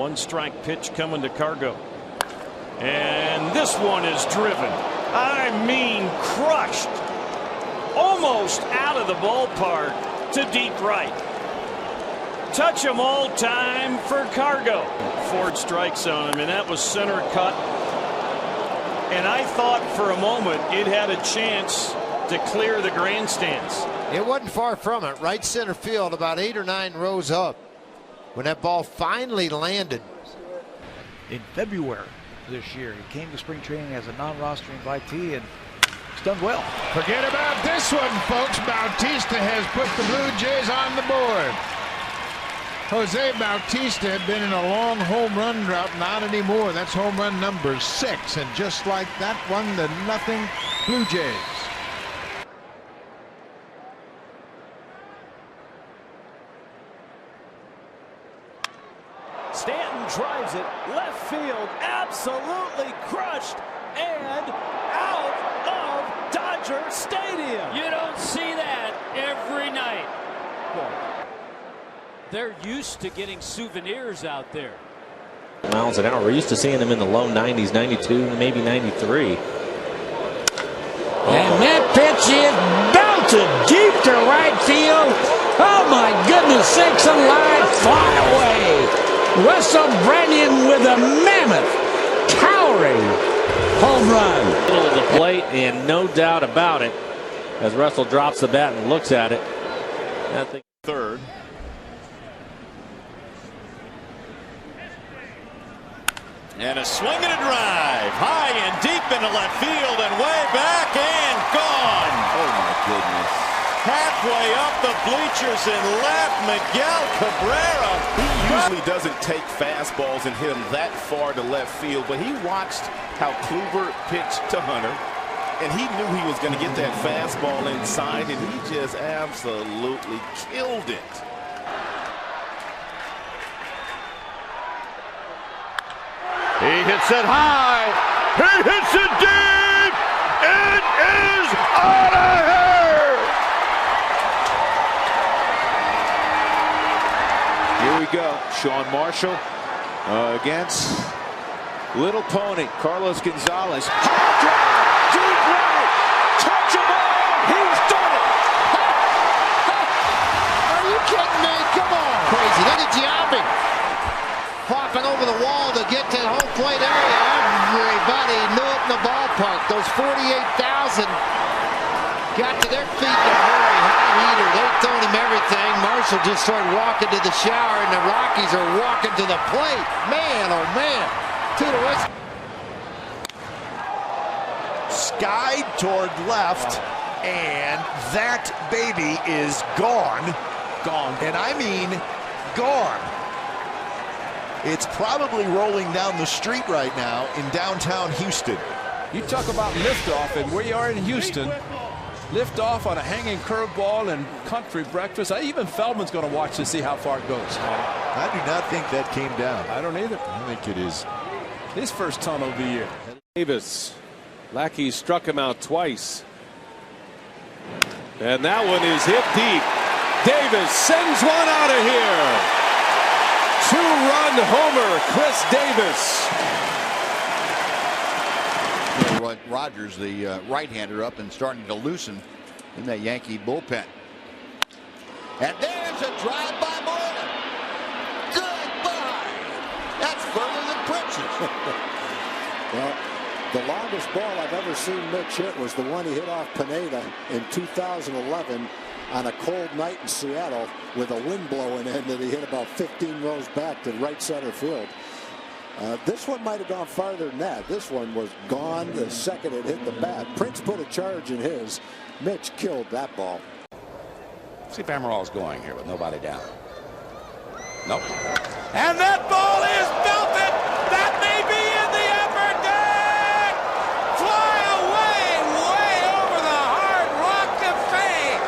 1 strike pitch coming to Cargo. And this one is driven. I mean, crushed. Almost out of the ballpark to deep right. Touch 'em all time for Cargo. 4 strikes on him, and that was center cut. And I thought for a moment it had a chance to clear the grandstands. It wasn't far from it. Right center field, about 8 or 9 rows up, when that ball finally landed. In February this year, he came to spring training as a non-roster invitee, and he's done well. Forget about this one, folks. Bautista has put the Blue Jays on the board. Jose Bautista had been in a long home run drought. Not anymore. That's home run number 6. And just like that, 1-0 Blue Jays. Stanton drives it left field, absolutely crushed, and out of Dodger Stadium. You don't see that every night. They're used to getting souvenirs out there. Miles an hour. We're used to seeing them in the low 90s, 92, maybe 93. And that pitch is belted deep to right field. Oh my goodness sakes alive, fly away. Russell Branyan with a mammoth, towering home run. Middle of the plate, and no doubt about it, as Russell drops the bat and looks at it. I think third. And a swing and a drive, high and deep into left field and way back and gone. Oh my goodness. Halfway up the bleachers in left, Miguel Cabrera. He usually doesn't take fastballs and hit them that far to left field, but he watched how Kluber pitched to Hunter, and he knew he was going to get that fastball inside, and he just absolutely killed it. He hits it high. He hits it deep. It is out of here. Here we go. Sean Marshall against Little Pony. Carlos Gonzalez. High drive. Deep right. Touchable. He's done it. Are you kidding me? Come on. Crazy. Look at Giambi. Hopping over the wall to get to the home plate area. Everybody knew it in the ballpark. Those 48,000 got to their feet in a hurry. High heater. They're throwing him everything. Marshall just started walking to the shower, and the Rockies are walking to the plate. Man, oh man. To the west. Skied toward left, and that baby is gone. Gone. And I mean gone. It's probably rolling down the street right now in downtown Houston. You talk about liftoff, and we are in Houston. Liftoff on a hanging curveball and country breakfast. Even Feldman's going to watch to see how far it goes. I do not think that came down. I don't either. I think it is His first tunnel of the year. Davis. Lackey struck him out twice. And that one is hit deep. Davis sends one out of here. 2-run homer, Chris Davis. Rogers, the right-hander, up and starting to loosen in that Yankee bullpen. And there's a drive by Moreland. Goodbye. That's further than Prince's. Well, the longest ball I've ever seen Mitch hit was the one he hit off Pineda in 2011 on a cold night in Seattle with a wind blowing in that he hit about 15 rows back to right center field. This one might have gone farther than that. This one was gone the second it hit the bat. Prince put a charge in his. Mitch killed that ball. See if Amarillo's going here with nobody down. Nope. And that ball is belted. That may be in the upper deck. Fly away, way over the hard rock of fame.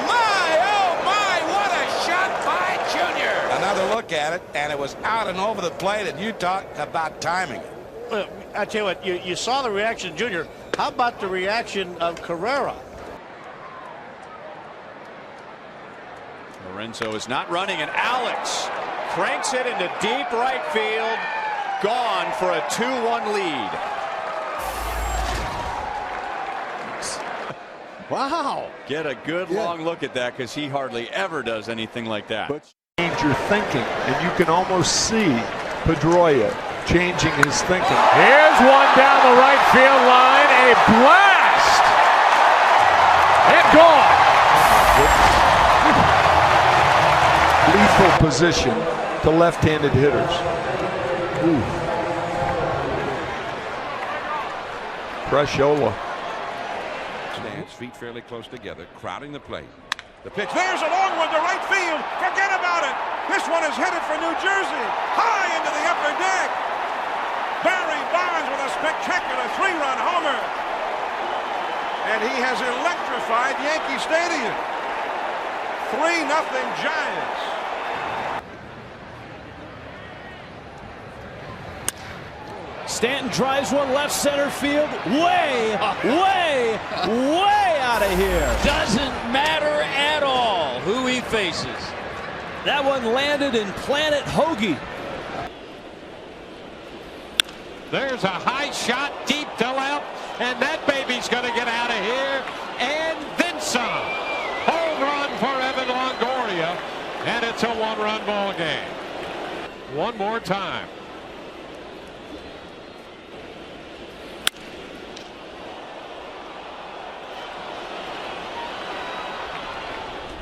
My, oh my, what a shot by Junior. Another look at it, and it was out and over the plate, and you talk about timing it. Well, I tell you what, you saw the reaction of Junior. How about the reaction of Carrera? Lorenzo is not running, and Alex cranks it into deep right field. Gone for a 2-1 lead. Wow. Get a good long look at that, because he hardly ever does anything like that. But change your thinking, and you can almost see Pedroia changing his thinking. Here's one down the right field line, a blast! And gone! Lethal position to left-handed hitters. Ooh. Cracciola. Stands, feet fairly close together, crowding the plate. The pitch, there's a long one to right field. Forget about it. This one is headed for New Jersey. High into the upper deck. Barry Bonds with a spectacular 3-run homer. And he has electrified Yankee Stadium. 3-0 Giants. Stanton drives one left center field. Way out of here. Doesn't matter at all who he faces. That one landed in Planet Hoagie. There's a high shot deep to left, and that baby's going to get out of here, and then some. Home run for Evan Longoria, and it's a 1-run ball game. One more time.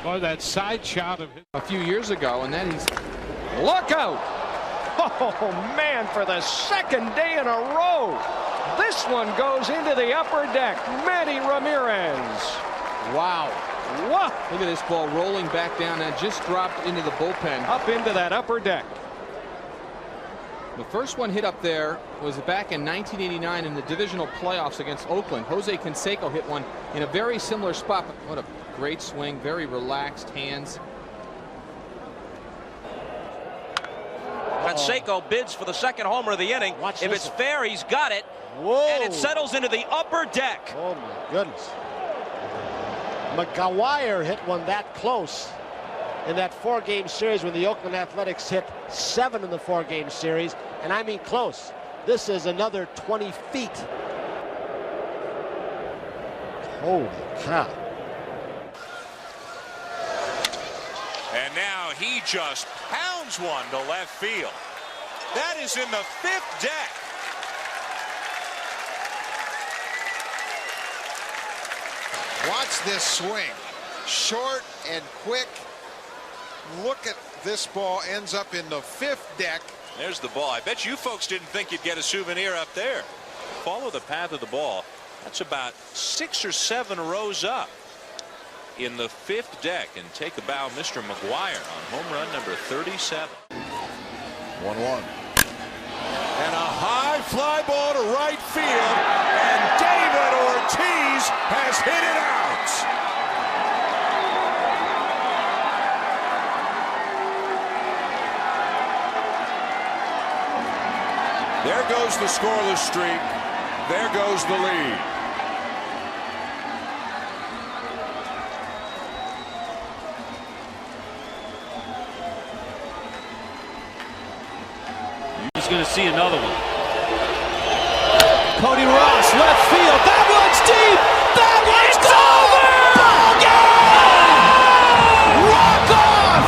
Boy, that side shot of his a few years ago, and then he's look out. Oh man, for the second day in a row, this one goes into the upper deck. Manny Ramirez. Wow. What? Look at this ball rolling back down and just dropped into the bullpen. Up into that upper deck. The first one hit up there was back in 1989 in the divisional playoffs against Oakland. Jose Canseco hit one in a very similar spot. What a great swing, very relaxed hands. Canseco bids for the second homer of the inning. If it's fair, he's got it. Whoa. And it settles into the upper deck. Oh, my goodness. McGuire hit one that close in that 4-game series when the Oakland Athletics hit 7 in the 4-game series. And I mean close. This is another 20 feet. Holy cow. And now he just pounds one to left field. That is in the 5th deck. Watch this swing. Short and quick. Look at this ball, ends up in the 5th deck. There's the ball. I bet you folks didn't think you'd get a souvenir up there. Follow the path of the ball. That's about 6 or 7 rows up in the 5th deck, and take a bow, Mr. McGuire, on home run number 37. 1-1. And a high fly ball to right field, and David Ortiz has hit it out. There goes the scoreless streak. There goes the lead. He's going to see another one. Cody Ross, left field. That one's deep. That one's over. Ball game! Walk off.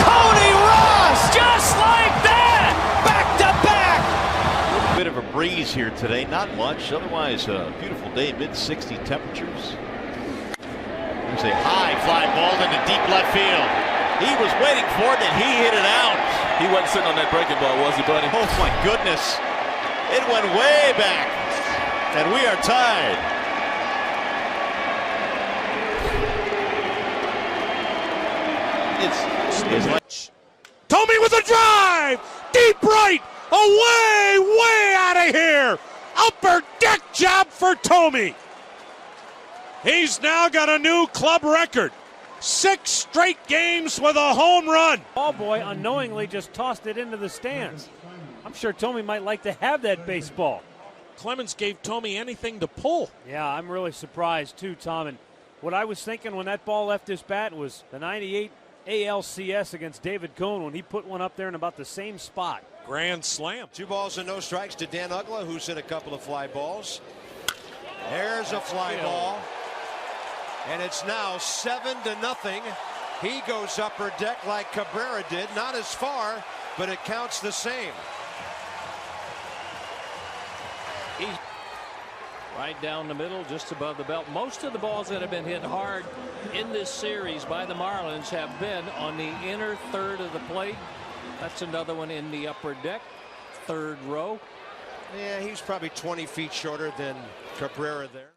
Cody Ross, just like that. Back to back. A little bit of a breeze here today. Not much. Otherwise, a beautiful day. Mid-60 temperatures. There's a high fly ball into deep left field. He was waiting for it, and he hit it out. He wasn't sitting on that breaking ball, was he, buddy? Oh, my goodness. It went way back, and we are tied. It's like... Tommy with a drive! Deep right! Way out of here! Upper deck job for Tommy! He's now got a new club record. 6 straight games with a home run. Ball boy unknowingly just tossed it into the stands. I'm sure Tommy might like to have that baseball. Clemens gave Tommy anything to pull. Yeah, I'm really surprised too, Tom. And what I was thinking when that ball left his bat was the 98 ALCS against David Cone when he put one up there in about the same spot. Grand slam. 2 balls and no strikes to Dan Uggla, who's hit a couple of fly balls. There's a fly ball. And it's now 7-0. He goes upper deck like Cabrera did. Not as far, but it counts the same. Right down the middle, just above the belt. Most of the balls that have been hit hard in this series by the Marlins have been on the inner third of the plate. That's another one in the upper deck, third row. Yeah, he's probably 20 feet shorter than Cabrera there.